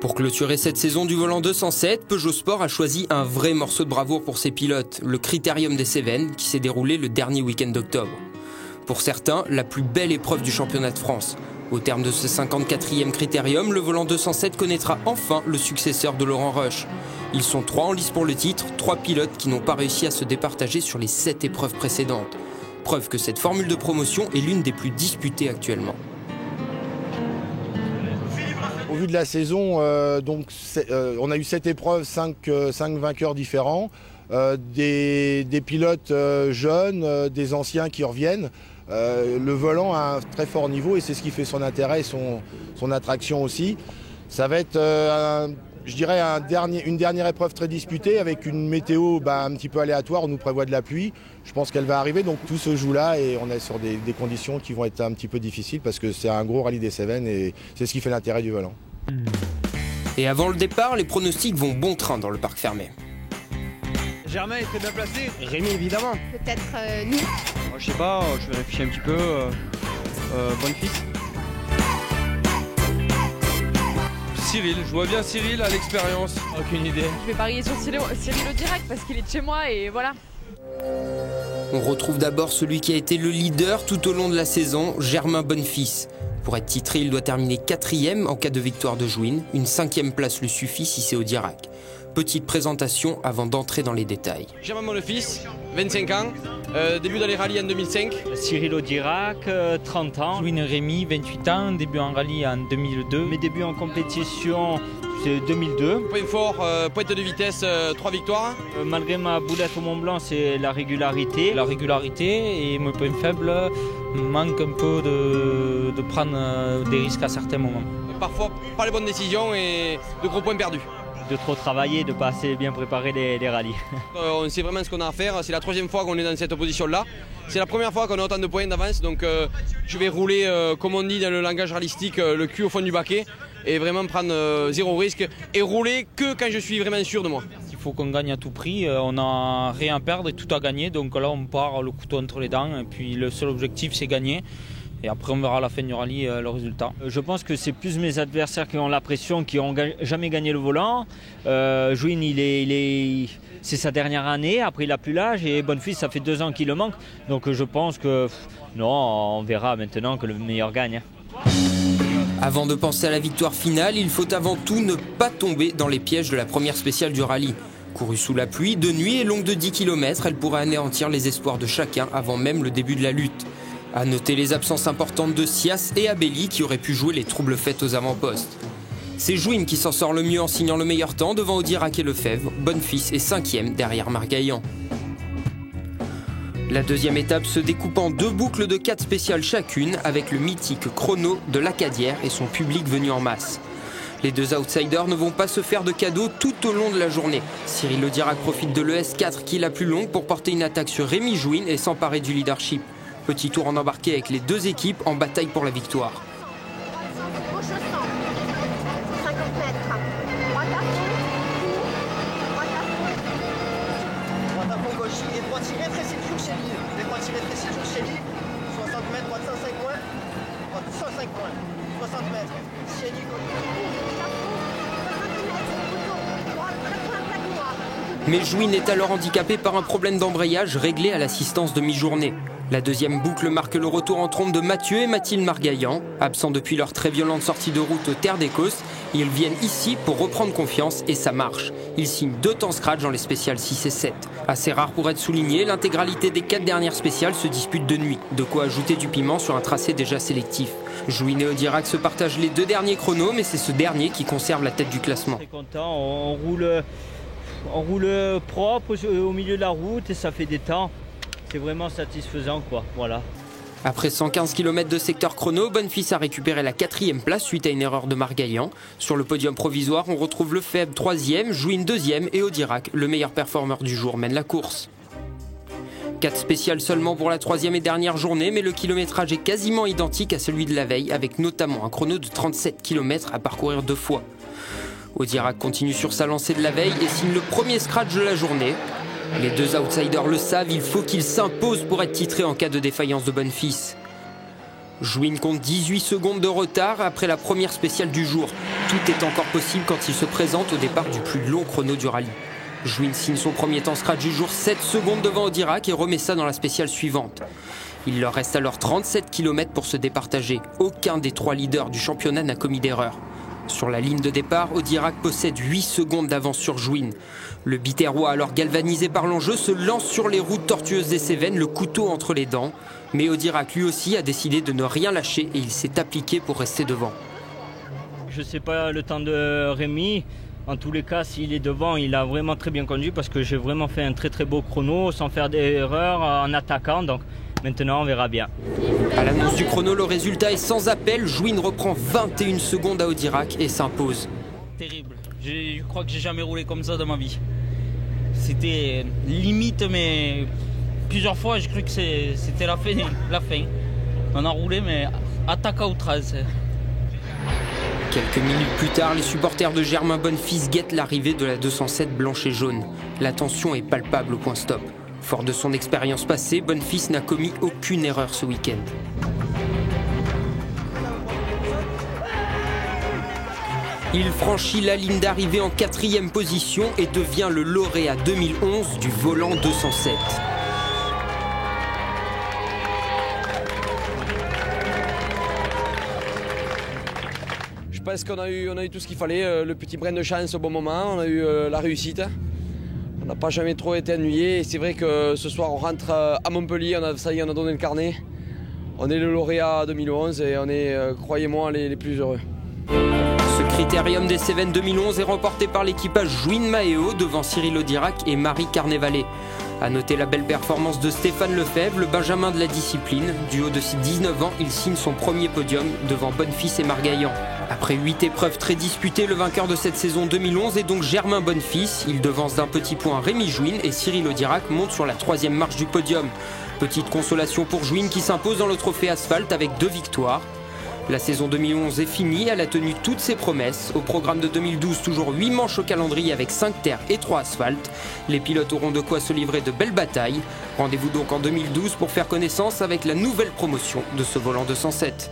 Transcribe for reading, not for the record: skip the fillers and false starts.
Pour clôturer cette saison du volant 207, Peugeot Sport a choisi un vrai morceau de bravoure pour ses pilotes, le Critérium des Cévennes, qui s'est déroulé le dernier week-end d'octobre. Pour certains, la plus belle épreuve du championnat de France. Au terme de ce 54e Critérium, le volant 207 connaîtra enfin le successeur de Laurent Roche. Ils sont 3 en lice pour le titre, 3 pilotes qui n'ont pas réussi à se départager sur les 7 épreuves précédentes. Preuve que cette formule de promotion est l'une des plus disputées actuellement. Au vu de la saison, on a eu 7 épreuves, 5 vainqueurs différents, des pilotes jeunes, des anciens qui reviennent. Le volant a un très fort niveau et c'est ce qui fait son intérêt et son attraction aussi. Ça va être, je dirais, une dernière épreuve très disputée avec une météo un petit peu aléatoire. On nous prévoit de la pluie. Je pense qu'elle va arriver, donc tout se joue là et on est sur des conditions qui vont être un petit peu difficiles parce que c'est un gros rallye des Cévennes et c'est ce qui fait l'intérêt du volant. Et avant le départ, les pronostics vont bon train dans le parc fermé. Germain est très bien placé. Rémi évidemment. Peut-être nous. Moi, je sais pas, je vais réfléchir un petit peu. Bonne-Fils. Cyril, je vois bien Cyril à l'expérience. Aucune idée. Je vais parier sur Cyril Audirac parce qu'il est de chez moi et voilà. On retrouve d'abord celui qui a été le leader tout au long de la saison, Germain Bonne-Fils. Pour être titré, il doit terminer 4e en cas de victoire de Jouin. Une 5e place lui suffit si c'est Audirac. Petite présentation avant d'entrer dans les détails. Germain Bonne-Fils, 25 ans, début dans les rallyes en 2005. Cyril Audirac, 30 ans. Jouin Rémi, 28 ans, début en rallye en 2002. Mes débuts en compétition, c'est 2002. Point fort, pointe de vitesse, 3 victoires. Malgré ma boulette au Mont Blanc, c'est la régularité. La régularité et mon point faible manque un peu de prendre des risques à certains moments. Parfois, pas les bonnes décisions et de gros points perdus. De trop travailler, de pas assez bien préparer les rallyes. On sait vraiment ce qu'on a à faire, c'est la 3e fois qu'on est dans cette position-là. C'est la première fois qu'on a autant de points d'avance, donc je vais rouler, comme on dit dans le langage rallistique, le cul au fond du baquet et vraiment prendre 0 risque et rouler que quand je suis vraiment sûr de moi. Il faut qu'on gagne à tout prix, on n'a rien à perdre et tout à gagner, donc là on part le couteau entre les dents et puis le seul objectif c'est gagner. Et après on verra à la fin du rallye le résultat. Je pense que c'est plus mes adversaires qui ont la pression, qui n'ont jamais gagné le volant. Jouin, c'est sa dernière année, après il n'a plus l'âge et Bonne-Fils ça fait 2 ans qu'il le manque. Donc je pense que non, on verra maintenant que le meilleur gagne. Avant de penser à la victoire finale, il faut avant tout ne pas tomber dans les pièges de la première spéciale du rallye. Courue sous la pluie, de nuit et longue de 10 km, elle pourrait anéantir les espoirs de chacun avant même le début de la lutte. À noter les absences importantes de Sias et Abelli qui auraient pu jouer les troubles faits aux avant-postes. C'est Jouin qui s'en sort le mieux en signant le meilleur temps devant Audirac et Lefebvre. Bonne-Fils est 5e derrière Margaillan. La deuxième étape se découpe en 2 boucles de 4 spéciales chacune avec le mythique chrono de l'Acadière et son public venu en masse. Les 2 outsiders ne vont pas se faire de cadeaux tout au long de la journée. Cyril Audirac profite de l'ES4 qui est la plus longue pour porter une attaque sur Rémi Jouin et s'emparer du leadership. Petit tour en embarqué avec les 2 équipes en bataille pour la victoire. Au chausson. 50 mètres. Droite à fond. Droite à fond. Droite à fond, gauche. Et droite tirée, très toujours chez lui. Les droites tirées, très toujours chez lui. 60 mètres, droite 105 points. Droite 105 points. 60 mètres. Chez lui, gauche. Mais Jouin est alors handicapé par un problème d'embrayage réglé à l'assistance de mi-journée. La deuxième boucle marque le retour en trompe de Mathieu et Mathilde Margaillan. Absents depuis leur très violente sortie de route aux Terres d'Écosse, ils viennent ici pour reprendre confiance et ça marche. Ils signent 2 temps scratch dans les spéciales 6 et 7. Assez rare pour être souligné, l'intégralité des 4 dernières spéciales se dispute de nuit. De quoi ajouter du piment sur un tracé déjà sélectif. Jouin et Audirac se partagent les 2 derniers chronos, mais c'est ce dernier qui conserve la tête du classement. Très content, on roule propre au milieu de la route et ça fait des temps. C'est vraiment satisfaisant quoi, voilà. Après 115 km de secteur chrono, Bonne-Fils a récupéré la 4e place suite à une erreur de Margaillan. Sur le podium provisoire, on retrouve Lefebvre 3e, Jouin 2e et Audirac, le meilleur performeur du jour, mène la course. 4 spéciales seulement pour la 3e et dernière journée, mais le kilométrage est quasiment identique à celui de la veille, avec notamment un chrono de 37 km à parcourir 2 fois. Audirac continue sur sa lancée de la veille et signe le premier scratch de la journée. Les 2 outsiders le savent, il faut qu'ils s'imposent pour être titrés en cas de défaillance de Bonne-Fils. Jouin compte 18 secondes de retard après la première spéciale du jour. Tout est encore possible quand il se présente au départ du plus long chrono du rallye. Jouin signe son premier temps scratch du jour, 7 secondes devant Audirac et remet ça dans la spéciale suivante. Il leur reste alors 37 km pour se départager. Aucun des 3 leaders du championnat n'a commis d'erreur. Sur la ligne de départ, Audirac possède 8 secondes d'avance sur Jouin. Le Biterrois, alors galvanisé par l'enjeu, se lance sur les routes tortueuses des Cévennes, le couteau entre les dents. Mais Audirac, lui aussi, a décidé de ne rien lâcher et il s'est appliqué pour rester devant. Je ne sais pas le temps de Rémi. En tous les cas, s'il est devant, il a vraiment très bien conduit parce que j'ai vraiment fait un très beau chrono sans faire d'erreur en attaquant. Donc maintenant, on verra bien. À l'annonce du chrono, le résultat est sans appel. Jouin reprend 21 secondes à Audirac et s'impose. Terrible. Je crois que j'ai jamais roulé comme ça dans ma vie. C'était limite, mais plusieurs fois, j'ai cru que c'était la fin. On a roulé, mais attaque à outrance. Quelques minutes plus tard, les supporters de Germain Bonnefils guettent l'arrivée de la 207 blanche et jaune. La tension est palpable au point stop. Fort de son expérience passée, Bonnefils n'a commis aucune erreur ce week-end. Il franchit la ligne d'arrivée en 4e position et devient le lauréat 2011 du volant 207. Je pense qu'on a eu tout ce qu'il fallait, le petit brin de chance au bon moment, on a eu la réussite. On n'a pas jamais trop été ennuyé et c'est vrai que ce soir on rentre à Montpellier, ça y est, on a donné le carnet. On est le lauréat 2011 et on est, croyez-moi, les plus heureux. Ce critérium des Cévennes 2011 est remporté par l'équipage Jouin Maheo devant Cyril Audirac et Marie Carnavalet. A noter la belle performance de Stéphane Lefebvre, le benjamin de la discipline. Du haut de ses 19 ans, il signe son premier podium devant Bonnefils et Margaillan. Après 8 épreuves très disputées, le vainqueur de cette saison 2011 est donc Germain Bonnefils. Il devance d'un petit point Rémi Jouin et Cyril Audirac monte sur la 3e marche du podium. Petite consolation pour Jouin qui s'impose dans le trophée asphalte avec 2 victoires. La saison 2011 est finie, elle a tenu toutes ses promesses. Au programme de 2012, toujours 8 manches au calendrier avec 5 terres et 3 asphaltes. Les pilotes auront de quoi se livrer de belles batailles. Rendez-vous donc en 2012 pour faire connaissance avec la nouvelle promotion de ce volant 207.